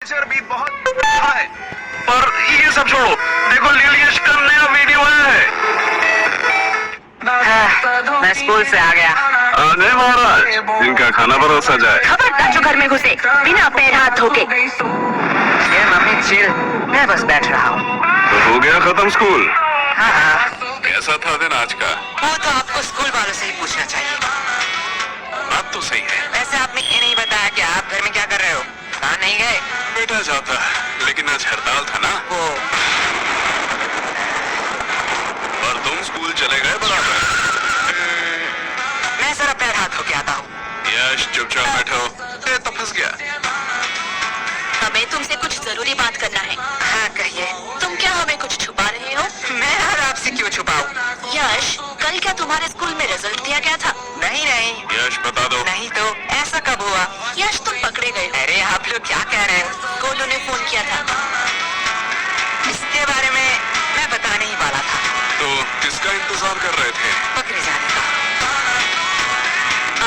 भी बहुत अच्छा है। और ये सब छोड़ो, देखो लिलियश का नया वीडियो आया है। मैं स्कूल से आ गया। अरे महाराज, इनका खाना परोसा जाए। खबरदार जो घर में घुसे बिना पैर हाथ धोके। ये मम्मी चिल, मैं बस बैठ रहा हूँ। तो हो गया खत्म स्कूल? हाँ, कैसा था दिन आज का? वो तो आपको स्कूल वालों से ही पूछना चाहिए। बात तो सही है। वैसे आपने ये नहीं बताया कि आप घर में क्या कर रहे हो? कहाँ नहीं गए? बेटा जाता, लेकिन आज हड़ताल था ना। वो और तुम स्कूल चले गए बराबर? मैं जरा पैर हाथ धोके आता हूँ। यश चुपचाप बैठो। ये तो फंस गया। हमें तुमसे कुछ जरूरी बात करना है। हाँ कहिए। तुम क्या हमें कुछ छुपा रहे हो? मैं और आपसे क्यों छुपाऊं? यश, कल क्या तुम्हारे स्कूल में रिजल्ट दिया गया था? नहीं नहीं यश बता दो। नहीं तो ऐसा कब हुआ? यश, तुम पकड़े गए हो। अरे आप लोग क्या कह रहे हो? गोलू ने फोन किया था। इसके बारे में मैं बताने ही वाला था। तो किसका इंतजार कर रहे थे? पकड़े जाने का।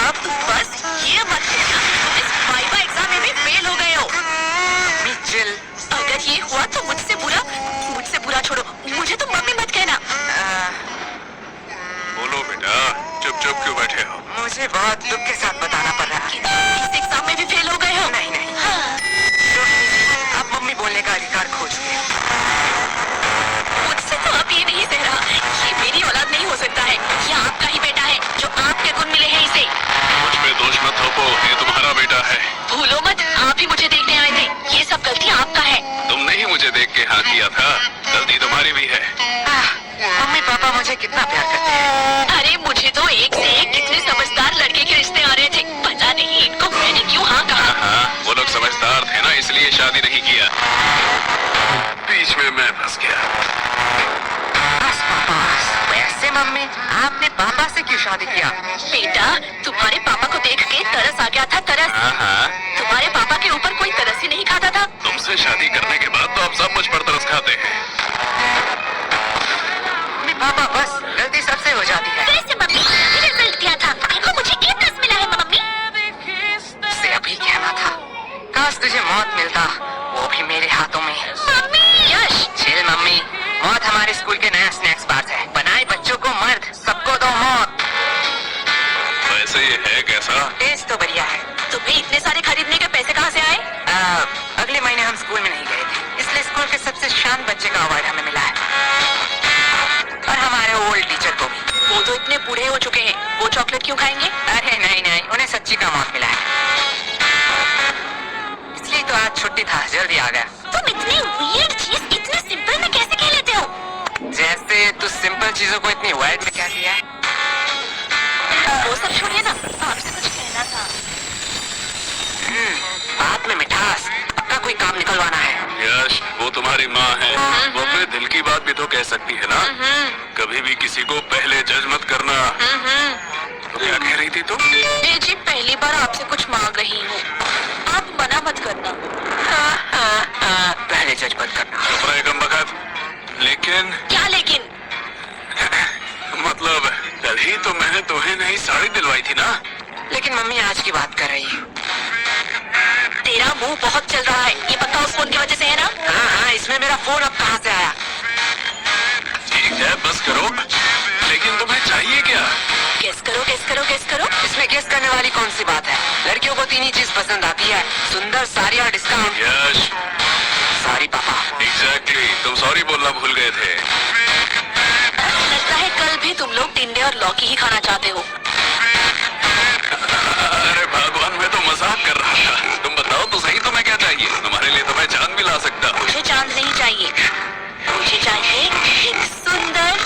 अब बस ये मत कहना तुम इस वाइवा एग्जाम में भी फेल हो गए हो। मिचेल, अगर ये हुआ तो मुझसे बुरा छोड़ो, मुझे तुम मम्मी मत कहना। बोलो बेटा, चुप चुप क्यों बैठे हो? मुझे बहुत दुख के साथ बताना पड़ रहा है। कि तुम इस एग्जाम में भी फेल हो गए हो। नहीं नहीं, हाँ। रोहिणी जी, आप मम्मी बोलने का अधिकार खो चुके हैं। मुझसे तो अब ये नहीं सह रहा। ये मेरी औलाद नहीं हो सकता है। ये आपका ही बेटा है, जो आपके गुण मिले हैं इसे। मुझ पे दोष मत थोपो, ये तुम्हारा बेटा है। भूलो मत, आप ही मुझे देखने आए थे। ये सब गलती आपका है। तुमने ही मुझे देख के हाँ किया था, गलती तुम्हारी भी है। मम्मी पापा मुझे कितना प्यार करते हैं। अरे मुझे तो एक से एक कितने समझदार लड़के के रिश्ते आ रहे थे। पता नहीं इनको मैंने क्यों हाँ कहा। हाँ, वो लोग समझदार थे ना, इसलिए शादी नहीं किया। बीच में मैं फंस गया। बस पापा, वैसे मम्मी आपने पापा से क्यों शादी किया? बेटा, तुम्हारे पापा को देख के तरस आ गया था, तरस। हाँ, तुम्हारे पापा के ऊपर कोई तरस ही नहीं खाता था। तुमसे शादी करने के बाद तो आप सब मुझ पर तरस खाते हैं। मम्मी पापा, बस गलती सबसे हो जाती है। वैसे मम्मी, रिजल्ट दिया था, देखो मुझे A+ मिला है मम्मी। से अभी कहना था, काश तुझे मौत मिलता, वो भी मेरे हाथों में। मम्मी, यश, चिल मम्मी, मौत हमारे स्कूल के नया स्नैक्स बार है। बनाए बच्चों को मर्द, सबको दो मौत। वैसे ये है कैसा? टेस्ट तो बढ़िया है। तुम्हें इतने सारे खरीदने के पैसे कहाँ से आए? अगले महीने हम स्कूल में नहीं गए थे, इसलिए स्कूल के सबसे शांत बच्चे का अवार्ड हमें मिला है। और हमारे ओल्ड टीचर को भी। वो तो इतने बूढ़े हो चुके हैं, वो चॉकलेट क्यों खाएंगे? अरे नहीं नहीं, उन्हें सच्ची का मौत मिला है, इसलिए तो आज छुट्टी था, जल्दी आ गया। तुम इतनी वियर्ड चीज इतने सिंपल में कैसे कह लेते हो? जैसे तू सिंपल चीजों को इतनी वाइड में क्या किया है? वो सब छोड़िए ना, आपसे कुछ कहना था। बात में मिठास, पक्का कोई काम निकलवाना है। यश, वो तुम्हारी माँ है, वो अपने दिल की बात भी तो कह सकती है ना। कभी भी किसी को पहले जज मत करना। तो क्या कह रही थी तुम? जी, पहली बार आपसे कुछ मांग रही हूँ, आप मना मत करना। पहले जज मत करना। चुप रहे कम बखत। लेकिन क्या लेकिन? मतलब कल ही तो मैंने तुम्हें नई साड़ी दिलवाई थी ना। लेकिन मम्मी आज की बात कर रही है। तेरा मुंह बहुत चल रहा है, ये पक्का उस फोन की वजह से है ना? हाँ, इसमें मेरा फोन अब कहाँ से आया? ठीक है, बस करो। लेकिन तुम्हें चाहिए क्या? गेस करो, गेस करो, गेस करो। इसमें गेस करने वाली कौन सी बात है? लड़कियों को तीन ही चीज पसंद आती है, सुंदर, साड़ी और डिस्काउंट। यश, सॉरी पापा। एग्जैक्टली, तुम सॉरी बोलना भूल गए थे। लगता है कल भी तुम लोग टिंडे और लौकी ही खाना चाहते हो। अरे भगवान, मैं तो मजाक कर रहा था। तुम बताओ तो सही, तुम्हें क्या चाहिए? तुम्हारे लिए तो मैं चांद भी ला सकता हूँ। मुझे चांद नहीं चाहिए, मुझे चाहिए एक सुंदर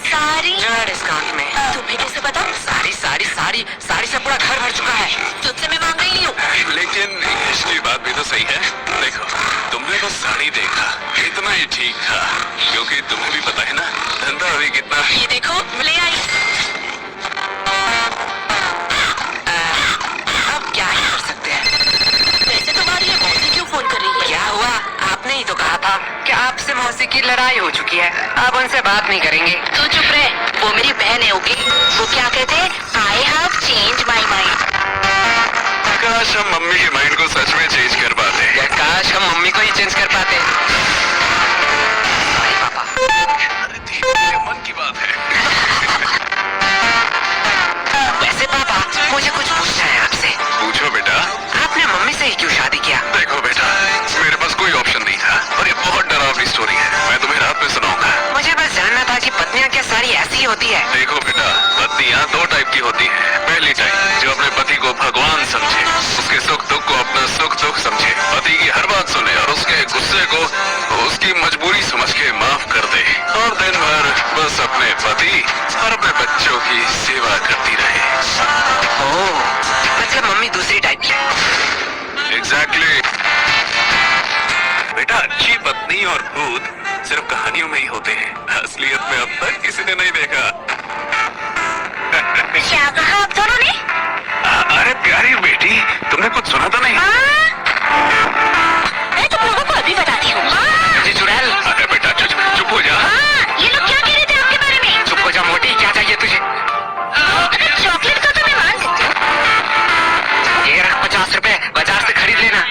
साड़ी। डिस्काउंट में। तुम्हें कैसे पता? साड़ी साड़ी साड़ी साड़ी से पूरा घर भर चुका है। तुझसे मैं मांग रही हूँ। लेकिन यश की बात भी तो सही है। देखो, तुमने बस साड़ी देखा, इतना ही ठीक था, क्योंकि तुम्हें भी पता है ना धंधा अभी कितना। ये देखो, ले आई। अब क्या ही कर सकते हैं? वैसे तुम्हारी ये मौसी क्यों फोन कर रही है? क्या हुआ? आपने ही तो कहा था कि आपसे मौसी की लड़ाई हो चुकी है, आप उनसे बात नहीं करेंगे। तू चुप रहे, वो मेरी बहन है, ओके? वो क्या कहते हैं? I have change my mind. काश हम मम्मी के माइंड को सच में चेंज कर पाते। या काश हम मम्मी चेंज कर पाते। सॉरी पापा। अरे ठीक है, ये मन की बात है। वैसे पापा, मुझे कुछ पूछना है आपसे। पूछो बेटा। आपने मम्मी से ही क्यों शादी किया? देखो बेटा, मेरे पास कोई ऑप्शन नहीं था और ये बहुत डरावनी स्टोरी है। मैं तुम्हें रात में सुनाऊंगा। मुझे बस जानना था कि पत्नियां क्या सारी ऐसी ही होती है? देखो बेटा, पत्नियां दो टाइप की होती हैं। पहली टाइप जो अपने पति को भगवान समझे, उसके सुख दुख को अपना सुख दुख समझे, पति की हर बात सुने और उसके गुस्से को उसकी मजबूरी समझ के माफ कर दे और दिन भर बस अपने पति और अपने बच्चों की सेवा करती रहे। ओह, मतलब मम्मी दूसरी टाइप की है। एग्जैक्टली। बेटा, अच्छी पत्नी और भूत सिर्फ कहानियों में ही होते हैं, असलियत में अब तक किसी ने नहीं देखा। क्या कहा आप दोनों ने? अरे प्यारी बेटी, तुमने कुछ सुना तो नहीं? मैं तुम लोगों को अभी बताती हूँ। जी चुड़ैल। अरे बेटा चुप हो जा। ये लोग क्या कह रहे थे आपके बारे में? चुप हो जा मोटी, क्या चाहिए तुझे? अगर चॉकलेट का तो मैं मान सकती हूँ। ये रख 50 रुपए, बाजार से खरीद लेना।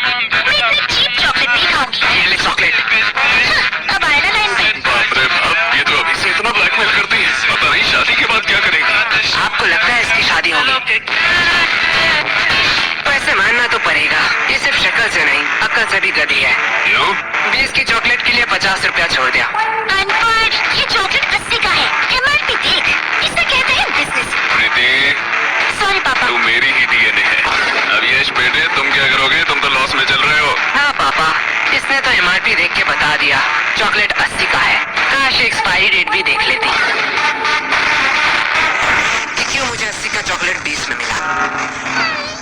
मैं इतनी चीप चॉकलेट नहीं खाऊंगी। ये ले चॉकलेट। अब आए ना लाइन पे। बाप रे बाप, ये तो अभी से इतना ब्लैकमेल करती है, पता नहीं शादी के बाद क्या करेगी। आपको लगता है इसकी शादी होगी? वैसे मानना तो पड़ेगा, ये सिर्फ शक्ल से नहीं, अक्ल से भी गधी है। क्यों? 20 की चॉकलेट के लिए 50 रुपया छोड़ दिया। अनपढ़, ये चॉकलेट 80 का है। MRP देख, इसे कहते हैं बिजनेस। प्रीति, सॉरी पापा। तू मेरी ही डीएनए है। अब यश बेटे, तुम क्या करोगे? तुम तो लॉस में चल रहे हो। हाँ पापा, इसने तो MRP देख के बता दिया, चॉकलेट 80 का है। काश एक्सपायरी डेट भी देख लेती। ये क्यों मुझे 80 का चॉकलेट 20 में मिला?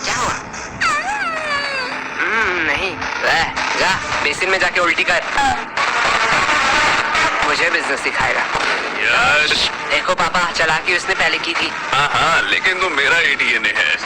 क्या हुआ? नहीं, जा बेसिन में जाके उल्टी कर। मुझे बिजनेस सिखाएगा। यश। देखो पापा, चालाकी उसने पहले की थी। हाँ हाँ, लेकिन तो मेरा ही डीएनए है।